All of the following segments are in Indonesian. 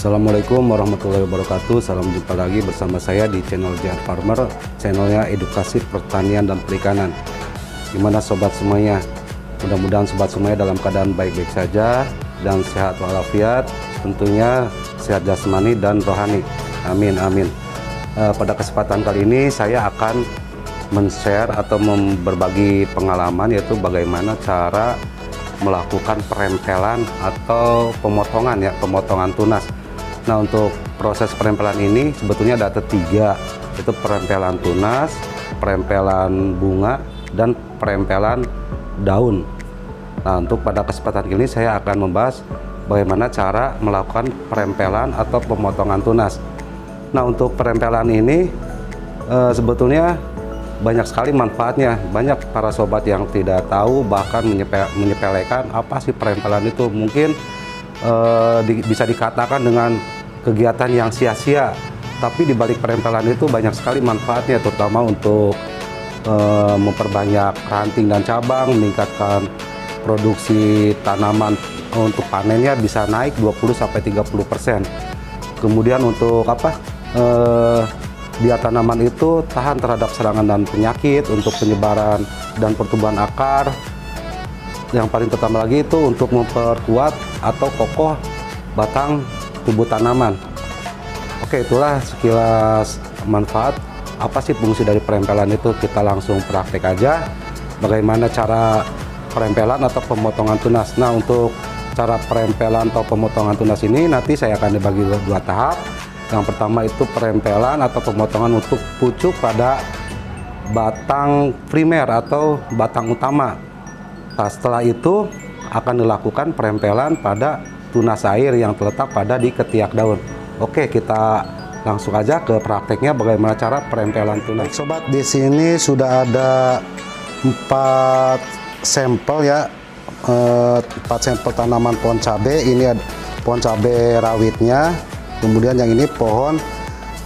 Assalamualaikum warahmatullahi wabarakatuh. Salam jumpa lagi bersama saya di channel JR Farmer, channelnya edukasi pertanian dan perikanan. Gimana sobat semuanya? Mudah-mudahan sobat semuanya dalam keadaan baik-baik saja dan sehat walafiat, tentunya sehat jasmani dan rohani. Amin amin. Pada kesempatan kali ini saya akan men-share atau berbagi pengalaman, yaitu bagaimana cara melakukan perempelan atau pemotongan tunas. Nah, untuk proses perempelan ini sebetulnya ada tiga, yaitu perempelan tunas, perempelan bunga, dan perempelan daun. Nah, untuk pada kesempatan ini saya akan membahas bagaimana cara melakukan perempelan atau pemotongan tunas. Nah, untuk perempelan ini sebetulnya banyak sekali manfaatnya. Banyak para sobat yang tidak tahu, bahkan menyepelekan apa sih perempelan itu. Mungkin bisa dikatakan dengan kegiatan yang sia-sia, tapi di balik perempelan itu banyak sekali manfaatnya, terutama untuk memperbanyak ranting dan cabang, meningkatkan produksi tanaman, untuk panennya bisa naik 20-30%. Kemudian untuk biar tanaman itu tahan terhadap serangan dan penyakit, untuk penyebaran dan pertumbuhan akar. Yang paling utama lagi itu untuk memperkuat atau kokoh batang tubuh tanaman. Oke, itulah sekilas manfaat. Apa sih fungsi dari perempelan itu? Kita langsung praktek aja bagaimana cara perempelan atau pemotongan tunas. Nah, untuk cara perempelan atau pemotongan tunas ini nanti saya akan dibagi dua tahap. Yang pertama itu perempelan atau pemotongan untuk pucuk pada batang primer atau batang utama. Nah, setelah itu akan dilakukan perempelan pada tunas air yang terletak pada di ketiak daun. Oke, kita langsung aja ke prakteknya bagaimana cara perempelan tunas. Sobat, di sini sudah ada 4 sampel ya, 4 sampel tanaman pohon cabai. Ini ada pohon cabai rawitnya. Kemudian yang ini pohon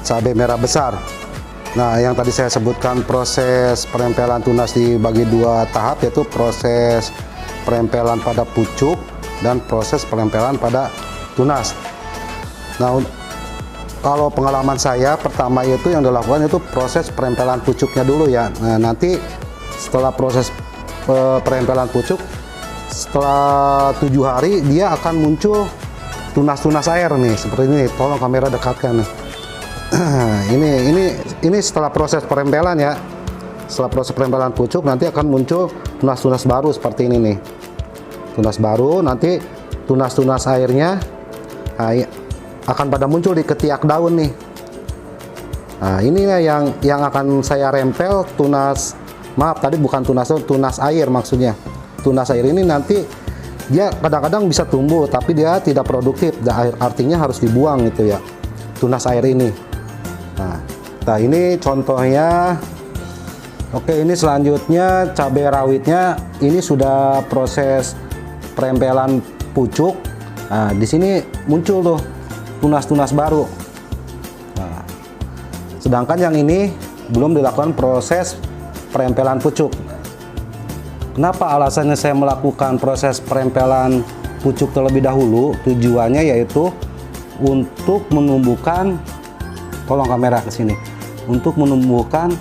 cabai merah besar. Nah, yang tadi saya sebutkan proses perempelan tunas dibagi dua tahap, yaitu proses perempelan pada pucuk dan proses perempelan pada tunas. Nah, kalau pengalaman saya pertama itu yang dilakukan itu proses perempelan pucuknya dulu ya. Nah, nanti setelah proses perempelan pucuk, setelah 7 hari dia akan muncul tunas-tunas air nih, seperti ini. Tolong kamera dekatkan nih. ini setelah proses perempelan ya. Setelah proses perempelan pucuk nanti akan muncul tunas-tunas baru seperti ini nih. Tunas baru, nanti tunas-tunas airnya akan pada muncul di ketiak daun nih. Nah, ini yang akan saya rempel tunas, maaf tadi bukan tunas daun, tunas air maksudnya. Tunas air ini nanti dia kadang-kadang bisa tumbuh tapi dia tidak produktif, artinya harus dibuang gitu ya, tunas air ini. Nah, ini contohnya. Oke, ini selanjutnya cabai rawitnya. Ini sudah proses perempelan pucuk. Nah, di sini muncul tuh tunas-tunas baru. Nah, sedangkan yang ini belum dilakukan proses perempelan pucuk. Kenapa alasannya saya melakukan proses perempelan pucuk terlebih dahulu? Tujuannya yaitu untuk menumbuhkan, tolong kamera ke sini, untuk menumbuhkan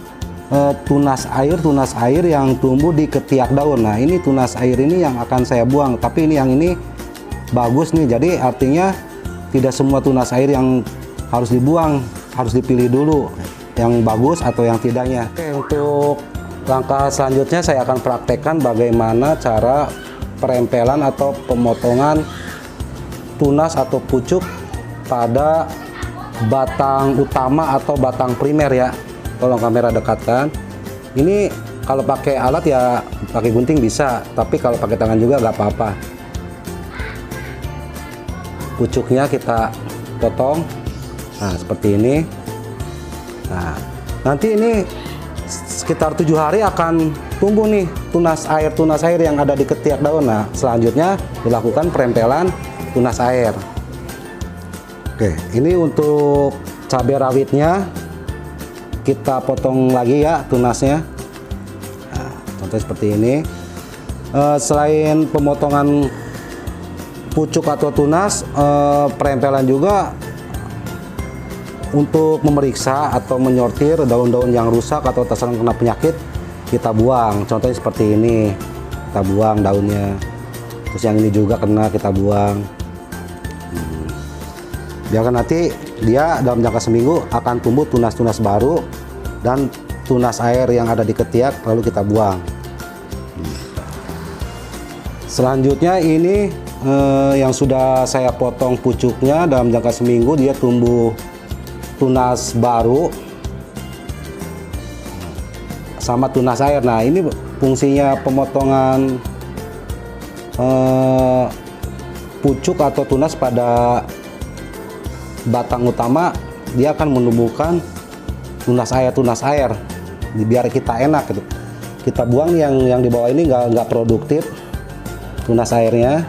tunas air yang tumbuh di ketiak daun. Nah, ini tunas air ini yang akan saya buang, tapi ini yang ini bagus nih. Jadi artinya tidak semua tunas air yang harus dibuang, harus dipilih dulu yang bagus atau yang tidaknya. Oke, untuk langkah selanjutnya saya akan praktekkan bagaimana cara perempelan atau pemotongan tunas atau pucuk pada batang utama atau batang primer ya. Tolong kamera dekatkan. Ini kalau pakai alat ya pakai gunting bisa, tapi kalau pakai tangan juga nggak apa-apa. Pucuknya kita potong. Nah, seperti ini. Nah, nanti ini sekitar 7 hari akan tumbuh nih tunas air yang ada di ketiak daun. Nah, selanjutnya dilakukan perempelan tunas air. Oke, ini untuk cabai rawitnya kita potong lagi ya tunasnya. Nah, contoh seperti ini. Selain pemotongan pucuk atau tunas, perempelan juga untuk memeriksa atau menyortir daun-daun yang rusak atau terserang kena penyakit, kita buang. Contohnya seperti ini, kita buang daunnya. Terus yang ini juga kena, kita buang. Biarkan nanti dia dalam jangka seminggu akan tumbuh tunas-tunas baru dan tunas air yang ada di ketiak lalu kita buang. Selanjutnya ini yang sudah saya potong pucuknya, dalam jangka seminggu dia tumbuh tunas baru sama tunas air. Nah, ini fungsinya pemotongan pucuk atau tunas pada batang utama, dia akan menumbuhkan tunas air biar kita enak gitu. Kita buang yang di bawah ini nggak produktif tunas airnya.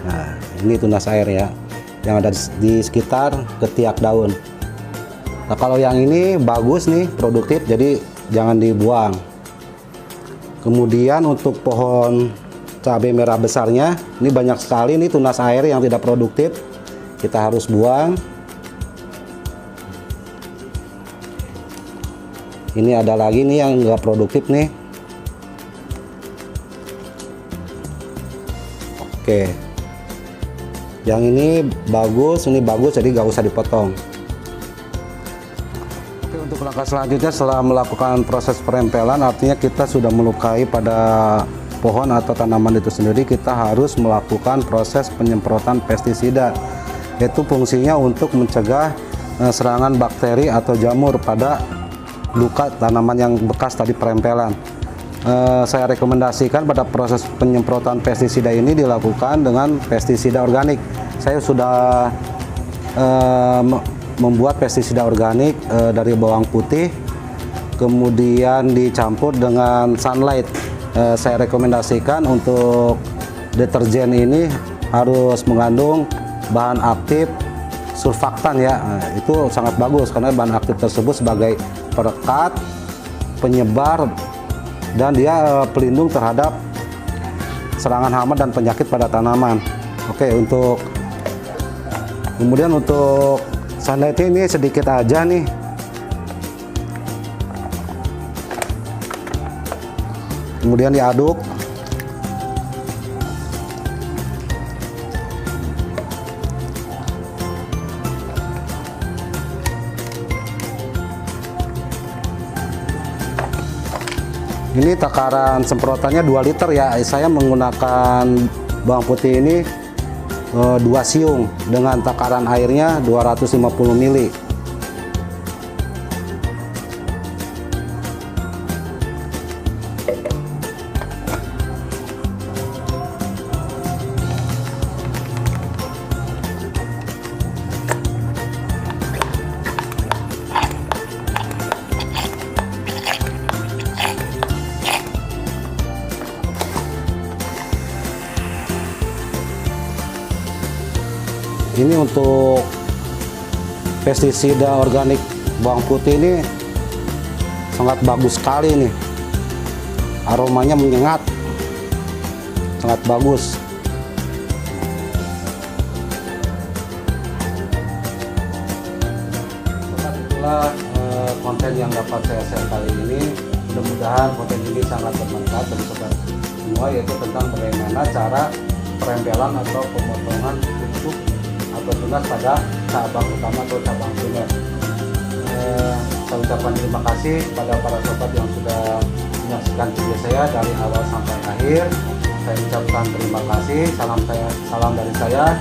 Nah, ini tunas air ya yang ada di sekitar ketiak daun. Nah, kalau yang ini bagus nih, produktif, jadi jangan dibuang. Kemudian untuk pohon cabai merah besarnya, ini banyak sekali nih tunas air yang tidak produktif, kita harus buang. Ini ada lagi nih yang nggak produktif nih. Oke, yang ini bagus, jadi nggak usah dipotong. Oke, untuk langkah selanjutnya setelah melakukan proses perempelan, artinya kita sudah melukai pada pohon atau tanaman itu sendiri, kita harus melakukan proses penyemprotan pestisida, yaitu fungsinya untuk mencegah serangan bakteri atau jamur pada luka tanaman yang bekas tadi perempelan. Saya rekomendasikan pada proses penyemprotan pestisida ini dilakukan dengan pestisida organik. Saya sudah membuat pestisida organik dari bawang putih, kemudian dicampur dengan sunlight. Saya rekomendasikan untuk deterjen ini harus mengandung bahan aktif surfaktan ya. Nah, itu sangat bagus karena bahan aktif tersebut sebagai perekat, penyebar, dan dia pelindung terhadap serangan hama dan penyakit pada tanaman. Oke, kemudian untuk sunlight ini sedikit aja nih. Kemudian diaduk. Ini takaran semprotannya 2 liter ya. Saya menggunakan bawang putih ini 2 siung dengan takaran airnya 250 ml. Ini untuk pestisida organik bawang putih ini sangat bagus sekali nih. Aromanya menyengat, sangat bagus. Itulah konten yang dapat saya share kali ini. Mudah-mudahan konten ini sangat bermanfaat bagi sobat semua, yaitu tentang bagaimana cara perempelan atau pemotongan pucuk atau tunas pada cabang utama atau cabang primer. Saya ucapkan terima kasih pada para sobat yang sudah menyaksikan video saya dari awal sampai akhir. Saya ucapkan terima kasih, salam dari saya.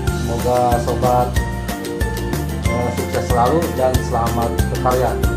Semoga sobat sukses selalu dan selamat berkarya.